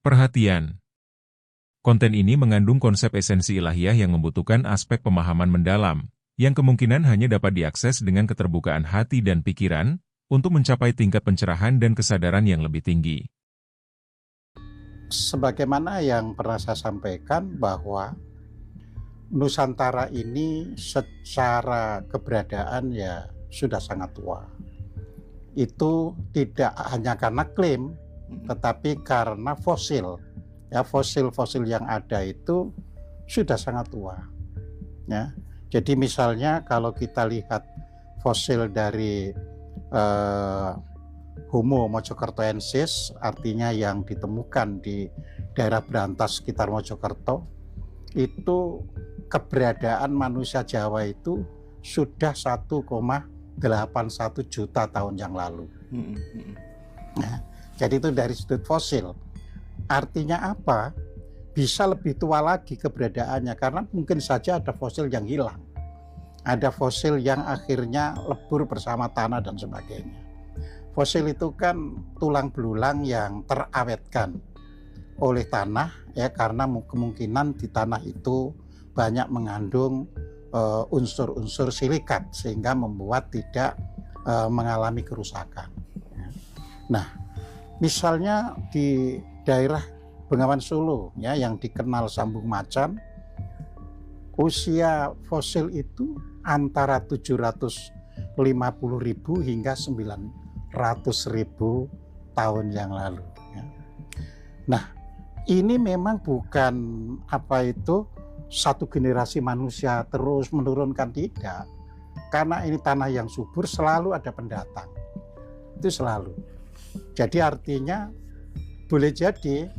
Perhatian. Konten ini mengandung konsep esensi ilahiyah yang membutuhkan aspek pemahaman mendalam, yang kemungkinan hanya dapat diakses dengan keterbukaan hati dan pikiran, untuk mencapai tingkat pencerahan dan kesadaran yang lebih tinggi. Sebagaimana yang pernah saya sampaikan bahwa Nusantara ini secara keberadaan ya sudah sangat tua. Itu tidak hanya karena klaim, tetapi karena fosil. Ya, fosil-fosil yang ada itu sudah sangat tua. Ya, jadi misalnya kalau kita lihat fosil dari Homo mojokertoensis, artinya yang ditemukan di daerah Brantas sekitar Mojokerto, itu keberadaan manusia Jawa itu sudah 1,81 juta tahun yang lalu. Nah, jadi itu dari sudut fosil. Artinya apa? Bisa lebih tua lagi keberadaannya, karena mungkin saja ada fosil yang hilang. Ada fosil yang akhirnya lebur bersama tanah dan sebagainya. Fosil itu kan tulang belulang yang terawetkan oleh tanah, ya, karena kemungkinan di tanah itu banyak mengandung unsur-unsur silikat sehingga membuat tidak mengalami kerusakan. Nah, misalnya di daerah Bengawan Solo, ya, yang dikenal Sambung Macan, usia fosil itu antara 750.000 hingga 900.000 tahun yang lalu. Ya. Nah, ini memang bukan satu generasi manusia terus menurunkan, tidak. Karena ini tanah yang subur, selalu ada pendatang. Itu selalu. Jadi artinya boleh jadi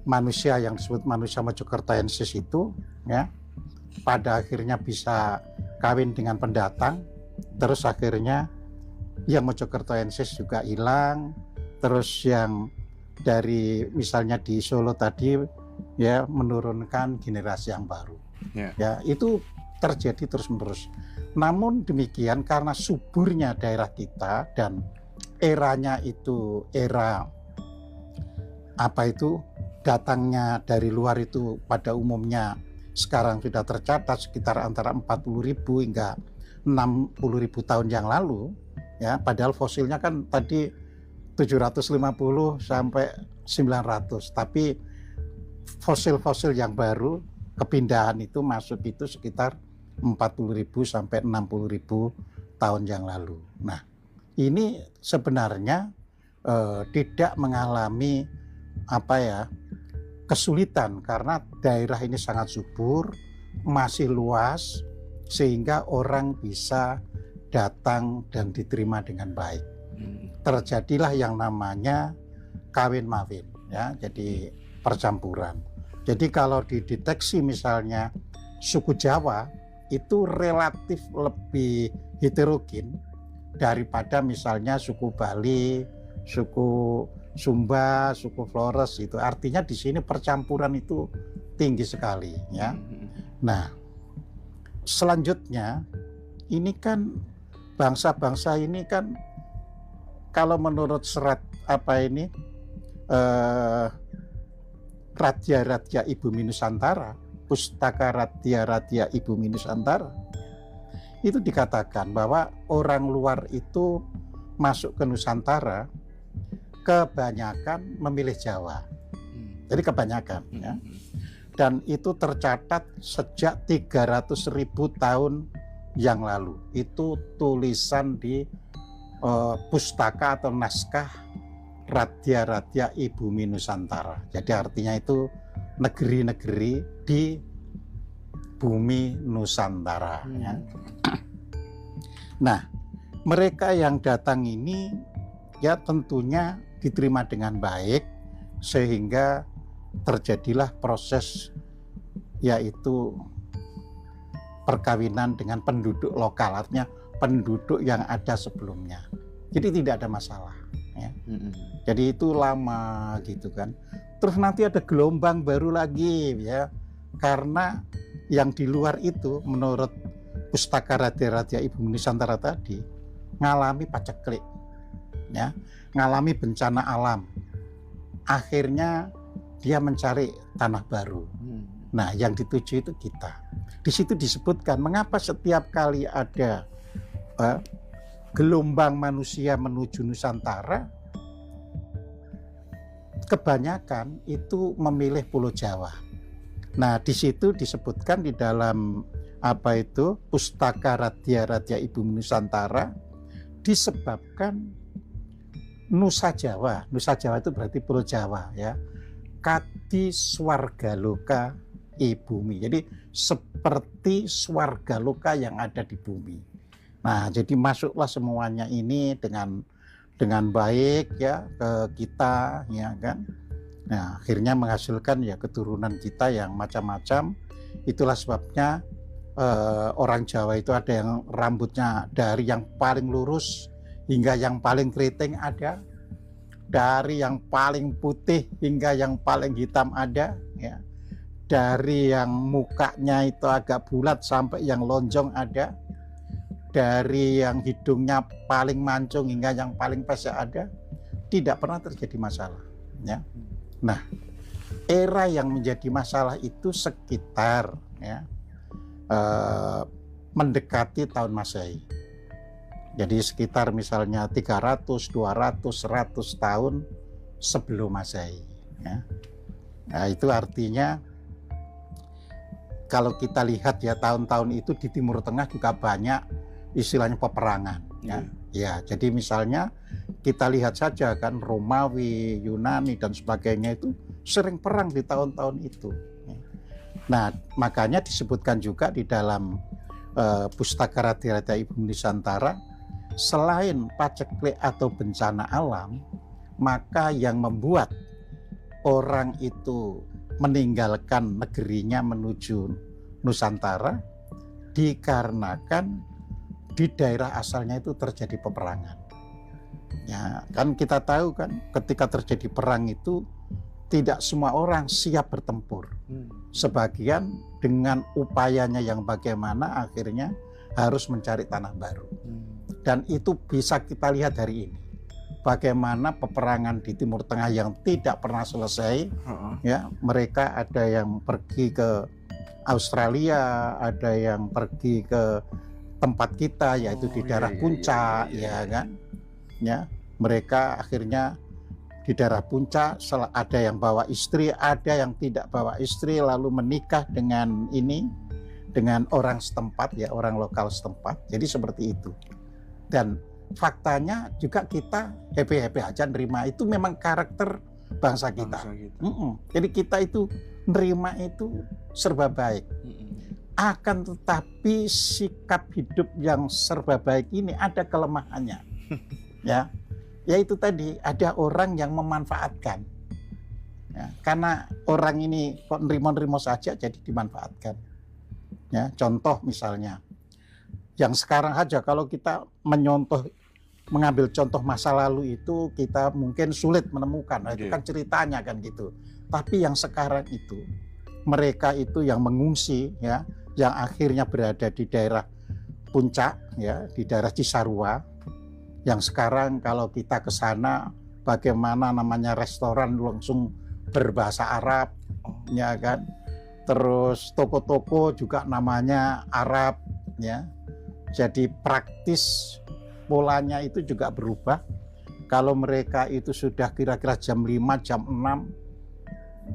manusia yang disebut manusia mojokertoensis itu, ya, pada akhirnya bisa kawin dengan pendatang, terus akhirnya yang mojokertoensis juga hilang, terus yang dari misalnya di Solo tadi, ya, menurunkan generasi yang baru. Ya, itu terjadi terus-menerus. Namun demikian, karena suburnya daerah kita dan eranya itu era datangnya dari luar itu pada umumnya sekarang sudah tercatat sekitar antara 40.000 hingga 60.000 tahun yang lalu, ya, padahal fosilnya kan tadi 750 sampai 900, tapi fosil-fosil yang baru kepindahan itu masuk itu sekitar 40.000 sampai 60.000 tahun yang lalu. Nah, ini sebenarnya tidak mengalami kesulitan karena daerah ini sangat subur, masih luas, sehingga orang bisa datang dan diterima dengan baik. Terjadilah yang namanya kawin mawin, ya, jadi percampuran. Jadi kalau dideteksi misalnya suku Jawa itu relatif lebih heterogen daripada misalnya suku Bali, suku Sumba, suku Flores, itu artinya di sini percampuran itu tinggi sekali, ya. Nah, selanjutnya ini kan bangsa-bangsa ini kan kalau menurut serat Radya Ibumi Nusantara, Pustaka Radya Ibumi Nusantara, itu dikatakan bahwa orang luar itu masuk ke Nusantara kebanyakan memilih Jawa. Jadi kebanyakan, ya. Dan itu tercatat sejak 300.000 tahun yang lalu. Itu tulisan di pustaka atau naskah Radya Ibumi Nusantara. Jadi artinya itu negeri-negeri di bumi Nusantara, ya. Nah, mereka yang datang ini ya tentunya diterima dengan baik, sehingga terjadilah proses yaitu perkawinan dengan penduduk lokal, artinya penduduk yang ada sebelumnya. Jadi tidak ada masalah, ya. Jadi itu lama gitu kan. Terus nanti ada gelombang baru lagi, ya, karena yang di luar itu menurut Pustaka Radya Ibumi Nusantara tadi ngalami paceklik, ya, ngalami bencana alam, akhirnya dia mencari tanah baru. Nah, yang dituju itu kita. Di situ disebutkan mengapa setiap kali ada gelombang manusia menuju Nusantara, kebanyakan itu memilih Pulau Jawa. Nah, di situ disebutkan di dalam Pustaka Radya Ibu Nusantara, disebabkan Nusa Jawa itu berarti Pulau Jawa ya. Kadi swargaloka ibumi. Jadi seperti swargaloka yang ada di bumi. Nah, jadi masuklah semuanya ini dengan baik ya ke kita ya kan. Nah, akhirnya menghasilkan ya keturunan kita yang macam-macam. Itulah sebabnya orang Jawa itu ada yang rambutnya dari yang paling lurus hingga yang paling keriting ada. Dari yang paling putih hingga yang paling hitam ada ya. Dari yang mukanya itu agak bulat sampai yang lonjong ada. Dari yang hidungnya paling mancung hingga yang paling pesek ada. Tidak pernah terjadi masalah ya. Nah, era yang menjadi masalah itu sekitar ya mendekati tahun Masehi. Jadi sekitar misalnya 300, 200, 100 tahun sebelum Masehi ya. Nah, itu artinya kalau kita lihat ya tahun-tahun itu di Timur Tengah juga banyak istilahnya peperangan ya. Ya, jadi misalnya kita lihat saja kan Romawi, Yunani dan sebagainya itu sering perang di tahun-tahun itu. Nah, makanya disebutkan juga di dalam Pustaka Radya Ibu Nusantara, selain paceklik atau bencana alam, maka yang membuat orang itu meninggalkan negerinya menuju Nusantara dikarenakan di daerah asalnya itu terjadi peperangan. Ya, kan kita tahu kan ketika terjadi perang itu tidak semua orang siap bertempur. Sebagian dengan upayanya yang bagaimana akhirnya harus mencari tanah baru. Dan itu bisa kita lihat hari ini. Bagaimana peperangan di Timur Tengah yang tidak pernah selesai. Ya, mereka ada yang pergi ke Australia, ada yang pergi ke tempat kita yaitu di daerah Puncak ya kan. Ya, mereka akhirnya di daerah Puncak ada yang bawa istri, ada yang tidak bawa istri lalu menikah dengan orang setempat ya, orang lokal setempat. Jadi seperti itu. Dan faktanya juga kita happy-happy aja nerima, itu memang karakter bangsa kita. Jadi kita itu nerima itu serba baik. Akan tetapi sikap hidup yang serba baik ini ada kelemahannya. Ya, yaitu tadi ada orang yang memanfaatkan. Ya, karena orang ini kok nerimo-nerimo saja jadi dimanfaatkan. Ya, contoh misalnya, yang sekarang aja kalau kita mengambil contoh masa lalu itu kita mungkin sulit menemukan. Nah, itu kan ceritanya kan gitu. Tapi yang sekarang itu mereka itu yang mengungsi ya, yang akhirnya berada di daerah Puncak ya, di daerah Cisarua, yang sekarang kalau kita ke sana bagaimana namanya restoran langsung berbahasa Arab ya kan. Terus toko-toko juga namanya Arab ya. Jadi praktis polanya itu juga berubah. Kalau mereka itu sudah kira-kira jam 5, jam 6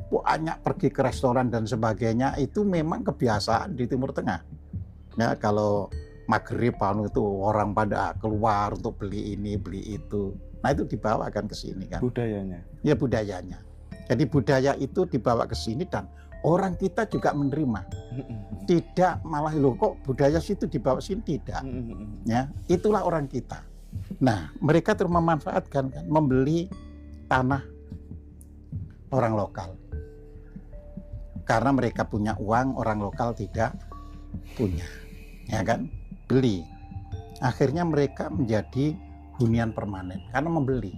banyak pergi ke restoran dan sebagainya, itu memang kebiasaan di Timur Tengah. Ya, kalau maghrib itu orang pada keluar untuk beli ini, beli itu. Nah, itu dibawakan ke sini kan. Budayanya. Ya, budayanya. Jadi budaya itu dibawa ke sini dan orang kita juga menerima. Tidak malah loh kok budaya situ dibawa sini, tidak. Ya, itulah orang kita. Nah, mereka terus memanfaatkan kan, membeli tanah orang lokal. Karena mereka punya uang, orang lokal tidak punya. Ya kan? Beli. Akhirnya mereka menjadi hunian permanen karena membeli.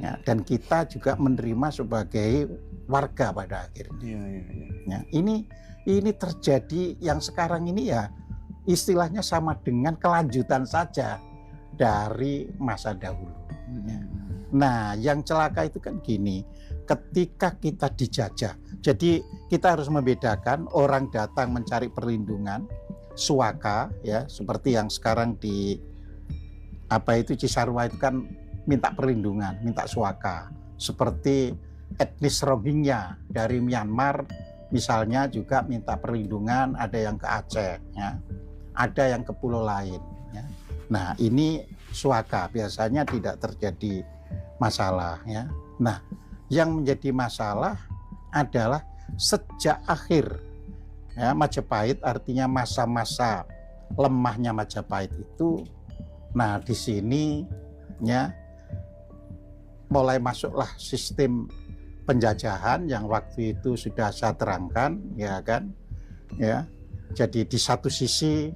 Ya, dan kita juga menerima sebagai warga pada akhirnya. Ya, ini terjadi yang sekarang ini ya istilahnya sama dengan kelanjutan saja dari masa dahulu. Ya. Nah, yang celaka itu kan gini, ketika kita dijajah. Jadi kita harus membedakan orang datang mencari perlindungan, suaka ya, seperti yang sekarang di Cisarua itu kan minta perlindungan, minta suaka. Seperti etnis Rohingya dari Myanmar misalnya juga minta perlindungan, ada yang ke Aceh ya. Ada yang ke pulau lain ya. Nah, ini suaka biasanya tidak terjadi masalah ya. Nah, yang menjadi masalah adalah sejak akhir ya Majapahit, artinya masa-masa lemahnya Majapahit itu. Nah, di sini ya mulai masuklah sistem penjajahan yang waktu itu sudah saya terangkan ya kan ya. Jadi di satu sisi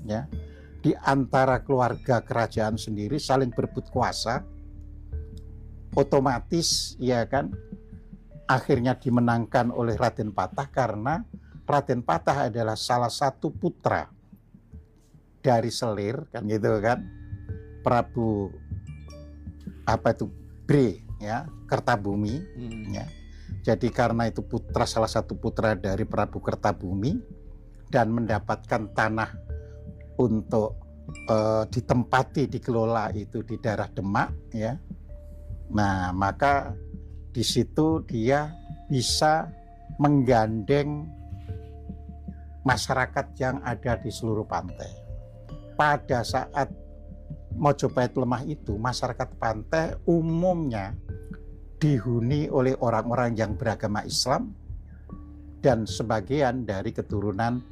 ya di antara keluarga kerajaan sendiri saling berebut kuasa, otomatis ya kan akhirnya dimenangkan oleh Raden Patah karena Raden Patah adalah salah satu putra dari Selir kan gitu kan, Prabu Bre ya, Kertabumi ya. Jadi karena itu salah satu putra dari Prabu Kertabumi dan mendapatkan tanah untuk ditempati, dikelola itu di daerah Demak ya. Nah, maka di situ dia bisa menggandeng masyarakat yang ada di seluruh pantai. Pada saat Majapahit lemah itu, masyarakat pantai umumnya dihuni oleh orang-orang yang beragama Islam dan sebagian dari keturunan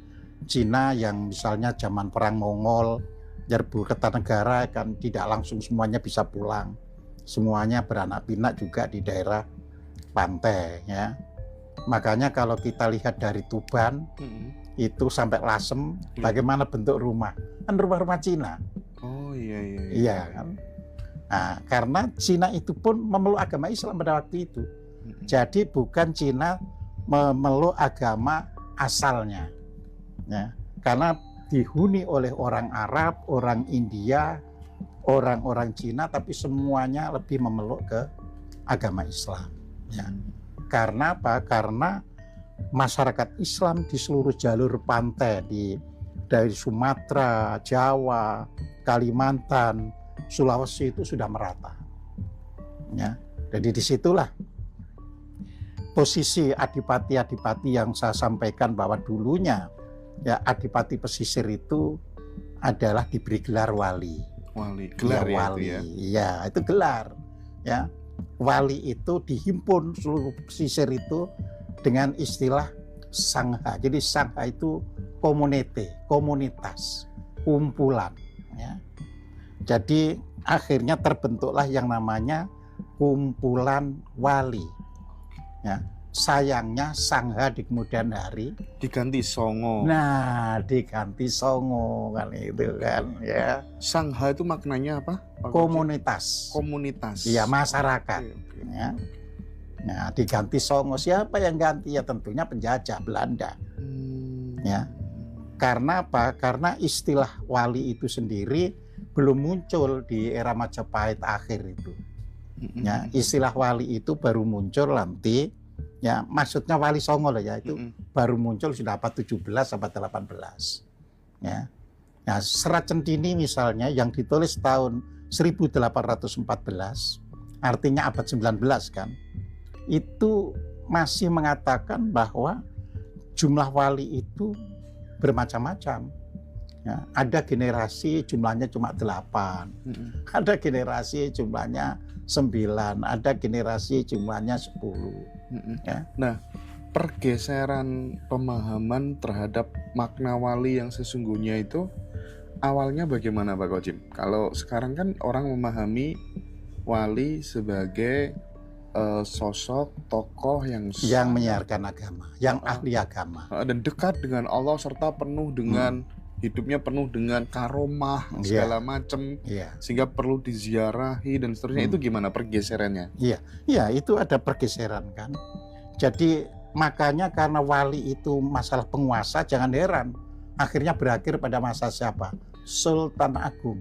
Cina yang misalnya zaman perang Mongol, Nyerbu Kertanegara kan tidak langsung semuanya bisa pulang. Semuanya beranak pinak juga di daerah pantai ya. Makanya kalau kita lihat dari Tuban itu sampai Lasem, bagaimana bentuk rumah? Kan rumah-rumah Cina. Oh iya. Iya kan. Nah, karena Cina itu pun memeluk agama Islam pada waktu itu. Jadi bukan Cina memeluk agama asalnya. Ya, karena dihuni oleh orang Arab, orang India, orang-orang Cina, tapi semuanya lebih memeluk ke agama Islam. Ya. Karena apa? Karena masyarakat Islam di seluruh jalur pantai dari Sumatera, Jawa, Kalimantan, Sulawesi itu sudah merata. Ya, jadi disitulah posisi adipati-adipati yang saya sampaikan bahwa dulunya ya adipati pesisir itu adalah diberi gelar wali. Gelar ya, wali. Ya. Iya, itu gelar. Ya, wali itu dihimpun seluruh pesisir itu dengan istilah sangha. Jadi sangha itu komunitas, kumpulan. Ya. Jadi akhirnya terbentuklah yang namanya kumpulan wali. Ya. Sayangnya sangha di kemudian hari diganti songo. Nah, diganti songo kan itu kan ya. Sangha itu maknanya apa? Komunitas. Iya, masyarakat. Okay. Ya. Nah, diganti songo. Siapa yang ganti? Ya tentunya penjajah Belanda. Ya. Karena apa? Karena istilah wali itu sendiri belum muncul di era Majapahit akhir itu. Ya, istilah wali itu baru muncul nanti. Ya, maksudnya wali songo lah ya, itu baru muncul sudah abad 17 abad 18. Ya. Nah, Serat Centini misalnya yang ditulis tahun 1814, artinya abad 19 kan. Itu masih mengatakan bahwa jumlah wali itu bermacam-macam. Ya, ada generasi jumlahnya cuma 8, ada generasi jumlahnya 9, ada generasi jumlahnya 10. Ya. Nah, pergeseran pemahaman terhadap makna wali yang sesungguhnya itu awalnya bagaimana Pak Kojim? Kalau sekarang kan orang memahami wali sebagai sosok tokoh yang menyiarkan agama, yang ahli agama dan dekat dengan Allah serta penuh dengan hidupnya penuh dengan karomah segala macam, sehingga perlu diziarahi dan seterusnya. Itu gimana pergeserannya? Iya, itu ada pergeseran kan. Jadi makanya karena wali itu masalah penguasa, jangan heran akhirnya berakhir pada masa siapa? Sultan Agung.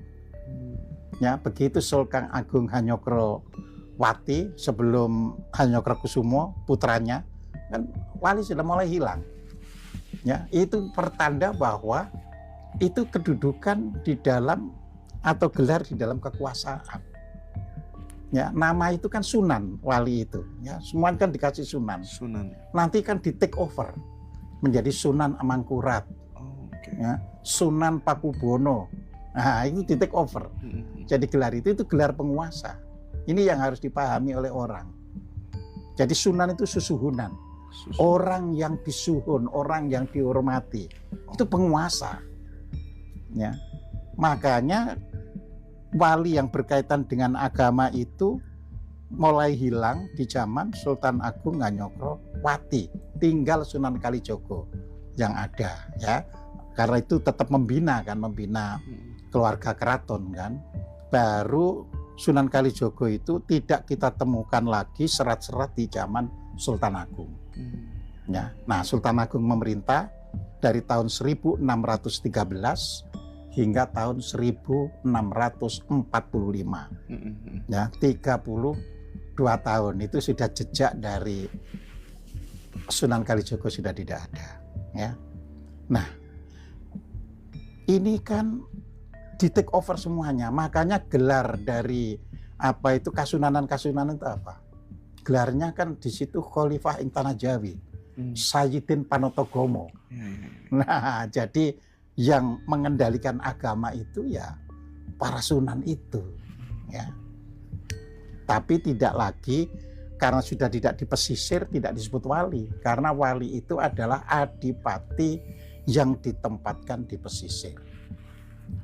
Ya, begitu Sultan Agung Hanyokro Wati sebelum Hanyokrokusumo putranya, kan wali sudah mulai hilang. Ya, itu pertanda bahwa itu kedudukan di dalam atau gelar di dalam kekuasaan. Ya, nama itu kan Sunan, wali itu. Ya, semua kan dikasih Sunan. Sunan. Nanti kan di take over menjadi Sunan Amangkurat, Oh, oke. ya, Sunan Pakubono. Nah, itu di take over. Jadi gelar itu gelar penguasa. Ini yang harus dipahami oleh orang. Jadi Sunan itu susuhunan. Orang yang disuhun, orang yang dihormati. Itu penguasa. Ya. Makanya wali yang berkaitan dengan agama itu mulai hilang di zaman Sultan Agung Nganyokro-Wati. Tinggal Sunan Kalijogo yang ada, ya. Karena itu tetap membina keluarga keraton kan. Baru Sunan Kalijogo itu tidak kita temukan lagi serat-serat di zaman Sultan Agung. Ya. Nah, Sultan Agung memerintah dari tahun 1613 hingga tahun 1645. Ya, 32 tahun itu sudah jejak dari Sunan Kalijogo sudah tidak ada, ya. Nah, ini kan di take over semuanya. Makanya gelar dari apa itu kasunanan itu apa? Gelarnya kan di situ Khalifah ing Tanah Jawi, Sayyidin Panotogomo. Nah, jadi yang mengendalikan agama itu ya para sunan itu, ya. Tapi tidak lagi, karena sudah tidak dipesisir, tidak disebut wali, karena wali itu adalah adipati yang ditempatkan di pesisir.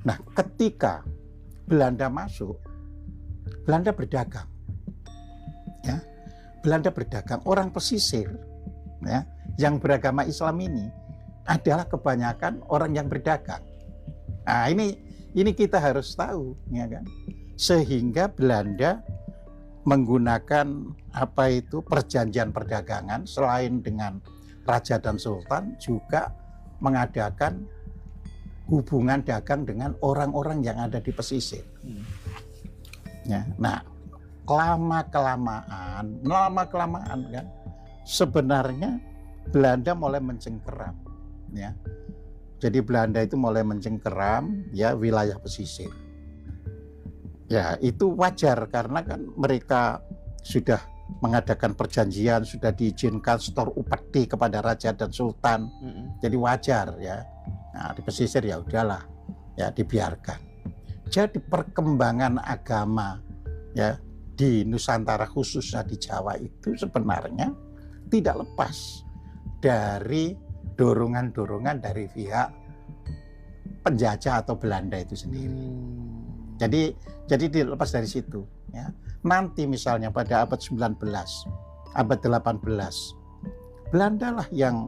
Nah, ketika Belanda masuk, Belanda berdagang, ya. Belanda berdagang, orang pesisir, ya, yang beragama Islam ini adalah kebanyakan orang yang berdagang. Nah, ini kita harus tahu, ya kan? Sehingga Belanda menggunakan apa itu perjanjian perdagangan, selain dengan raja dan sultan juga mengadakan hubungan dagang dengan orang-orang yang ada di pesisir. Ya, nah, lama kelamaan kan sebenarnya Belanda mulai mencengkeram, ya. Jadi Belanda itu mulai mencengkeram, ya, wilayah pesisir. Ya, itu wajar karena kan mereka sudah mengadakan perjanjian, sudah diizinkan setor upeti kepada raja dan sultan. Jadi wajar, ya. Nah, di pesisir ya udahlah, ya, dibiarkan. Jadi perkembangan agama, ya, di Nusantara khususnya di Jawa itu sebenarnya tidak lepas dari dorongan-dorongan dari pihak penjajah atau Belanda itu sendiri. Jadi dilepas dari situ, ya. Nanti misalnya pada abad 19, abad 18, Belanda lah yang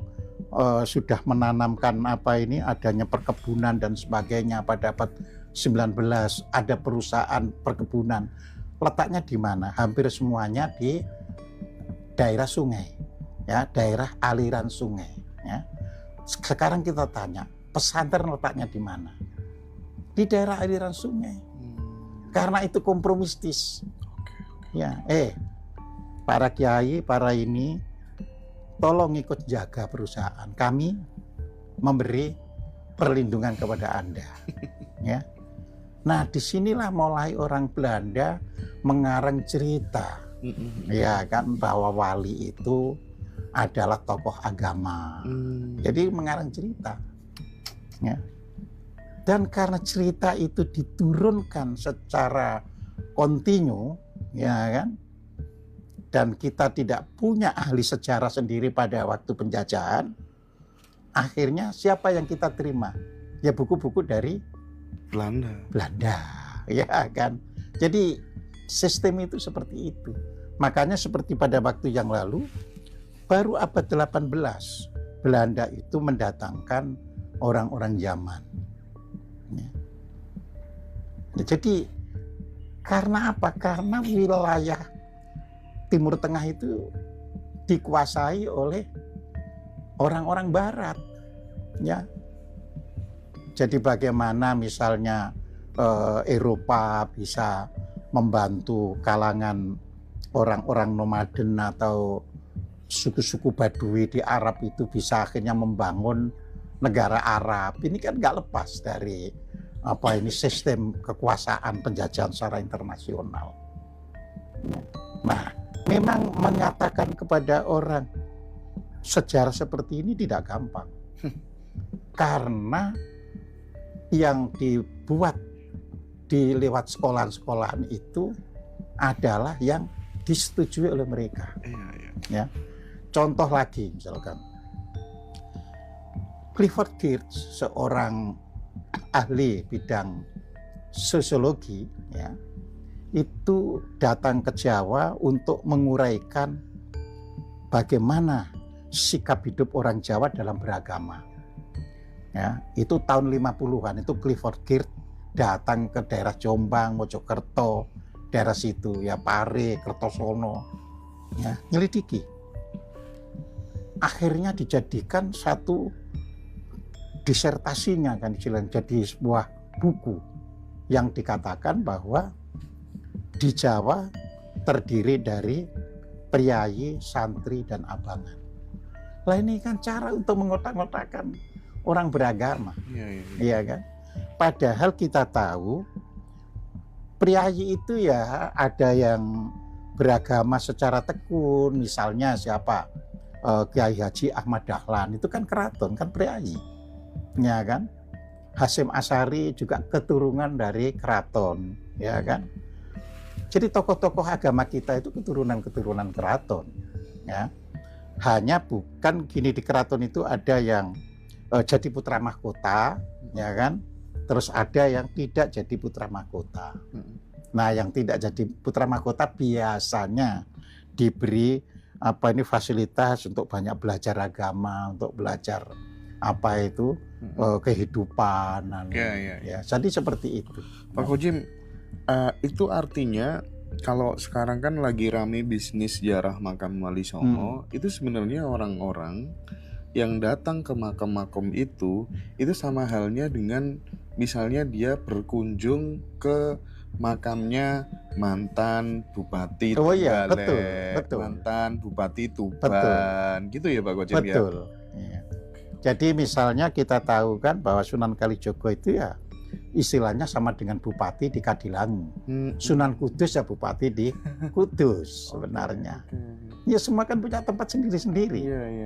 sudah menanamkan adanya perkebunan dan sebagainya. Pada abad 19 ada perusahaan perkebunan. Letaknya di mana? Hampir semuanya di daerah sungai, ya, daerah aliran sungai, ya. Sekarang kita tanya, pesantren letaknya di mana? Di daerah aliran sungai. Karena itu kompromistis. Ya, para kiai, para ini, tolong ikut jaga perusahaan. Kami memberi perlindungan kepada Anda. Ya. Nah, disinilah mulai orang Belanda mengarang cerita, ya kan, bahwa wali itu adalah tokoh agama. Jadi mengarang cerita, ya. Dan karena cerita itu diturunkan secara kontinu, ya kan, dan kita tidak punya ahli sejarah sendiri pada waktu penjajahan, akhirnya siapa yang kita terima? Ya buku-buku dari Belanda, ya kan. Jadi sistem itu seperti itu. Makanya seperti pada waktu yang lalu, baru abad 18, Belanda itu mendatangkan orang-orang Yaman. Ya. Jadi karena apa? Karena wilayah Timur Tengah itu dikuasai oleh orang-orang Barat, ya. Jadi bagaimana misalnya Eropa bisa membantu kalangan orang-orang nomaden atau suku-suku Badui di Arab itu bisa akhirnya membangun negara Arab. Ini kan nggak lepas dari sistem kekuasaan penjajahan secara internasional. Nah, memang menyatakan kepada orang sejarah seperti ini tidak gampang. Karena yang dibuat di lewat sekolahan-sekolahan itu adalah yang disetujui oleh mereka. Ya. Contoh lagi misalkan Clifford Geertz, seorang ahli bidang sosiologi, ya, itu datang ke Jawa untuk menguraikan bagaimana sikap hidup orang Jawa dalam beragama. Ya, itu tahun 50-an, itu Clifford Geertz datang ke daerah Jombang, Mojokerto, daerah situ, ya, Pare, Kertosono, ya, nyelidiki. Akhirnya dijadikan satu disertasinya, kan, jadi sebuah buku yang dikatakan bahwa di Jawa terdiri dari priayi, santri, dan abangan. Lah ini kan cara untuk mengotak-ngotakan orang beragama. Iya kan? Padahal kita tahu priayi itu ya ada yang beragama secara tekun, misalnya siapa? Kiai Haji Ahmad Dahlan, itu kan keraton, kan priayi. Ya kan? Hasyim Asy'ari juga keturunan dari keraton, ya kan? Jadi tokoh-tokoh agama kita itu keturunan-keturunan keraton, ya. Hanya bukan gini, di keraton itu ada yang jadi putra mahkota, ya kan? Terus ada yang tidak jadi putra mahkota. Nah, yang tidak jadi putra mahkota biasanya diberi fasilitas untuk banyak belajar agama, untuk belajar kehidupan. Ya, jadi seperti itu. Pak Kojim, itu artinya kalau sekarang kan lagi rame bisnis ziarah makam Wali Songo, itu sebenarnya orang-orang yang datang ke makam-makam itu sama halnya dengan misalnya dia berkunjung ke makamnya mantan Bupati Trenggalek, betul. mantan Bupati Tuban, gitu ya Pak Kojim, ya? Betul. Ya. Jadi misalnya kita tahu kan bahwa Sunan Kalijogo itu ya istilahnya sama dengan bupati di Kadilangu. Sunan Kudus ya bupati di Kudus sebenarnya. Ya semua kan punya tempat sendiri-sendiri.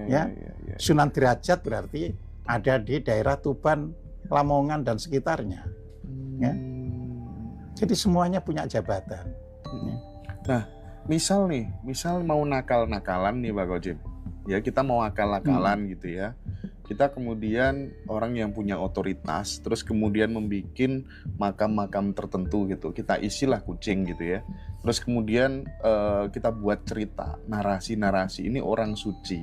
Ya. Sunan Derajat berarti ada di daerah Tuban, Lamongan dan sekitarnya. Ya. Jadi semuanya punya jabatan. Nah, misal mau nakal-nakalan nih Pak Kojim. Ya, kita mau akal-akalan gitu ya. Kita kemudian orang yang punya otoritas, terus kemudian membuat makam-makam tertentu gitu. Kita isilah kucing gitu ya. Terus kemudian kita buat cerita, narasi-narasi, ini orang suci.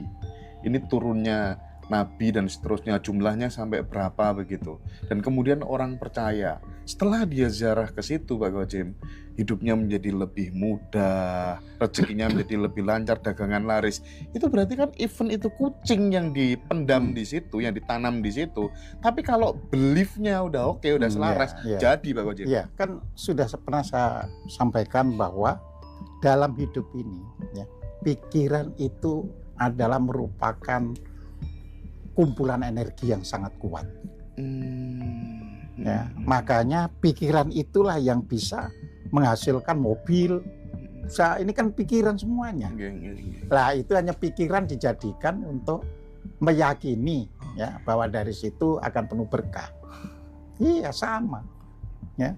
Ini turunnya Nabi dan seterusnya, jumlahnya sampai berapa begitu. Dan kemudian orang percaya. Setelah dia ziarah ke situ Pak Kojim, hidupnya menjadi lebih mudah, rezekinya menjadi lebih lancar, dagangan laris. Itu berarti kan event itu kucing yang dipendam di situ, yang ditanam di situ. Tapi kalau beliefnya udah oke, udah selaras, jadi Pak Kojim. Iya, kan sudah pernah saya sampaikan bahwa dalam hidup ini, ya, pikiran itu adalah merupakan kumpulan energi yang sangat kuat. Ya, makanya pikiran itulah yang bisa menghasilkan mobil. Ini kan pikiran semuanya. Nah, itu hanya pikiran dijadikan untuk meyakini ya bahwa dari situ akan penuh berkah. Iya, sama. Ya.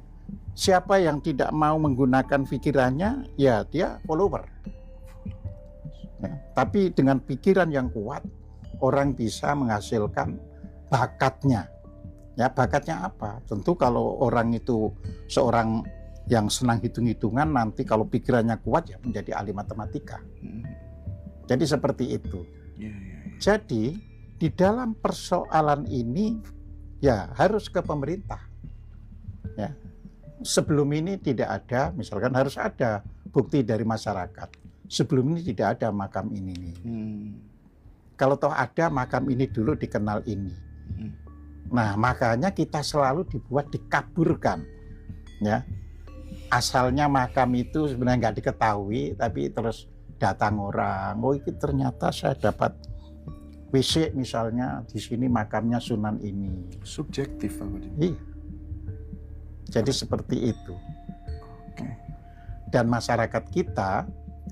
Siapa yang tidak mau menggunakan pikirannya, ya dia follower. Ya, tapi dengan pikiran yang kuat, orang bisa menghasilkan bakatnya. Ya, bakatnya apa? Tentu kalau orang itu seorang yang senang hitung-hitungan, nanti kalau pikirannya kuat ya menjadi ahli matematika. Jadi seperti itu. Jadi di dalam persoalan ini ya harus ke pemerintah. Ya. Sebelum ini tidak ada, misalkan harus ada bukti dari masyarakat. Sebelum ini tidak ada makam ini. Kalau toh ada makam ini dulu dikenal ini. Nah, makanya kita selalu dibuat dikaburkan. Ya. asalnya makam itu sebenarnya nggak diketahui, tapi terus datang orang, oh ini ternyata saya dapat WC misalnya di sini makamnya Sunan ini. Subjektif Pak Kodim. Iya. Jadi seperti itu. Dan masyarakat kita,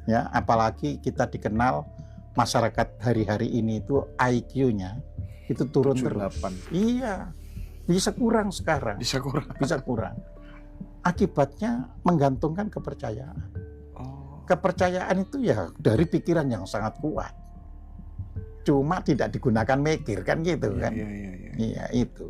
ya apalagi kita dikenal masyarakat hari-hari ini itu IQ-nya itu turun 78. terus. Iya, bisa kurang sekarang. Bisa kurang. Bisa kurang. Akibatnya menggantungkan kepercayaan. Oh. Kepercayaan itu ya dari pikiran yang sangat kuat. Cuma tidak digunakan mikir kan gitu kan. Iya. Iya itu.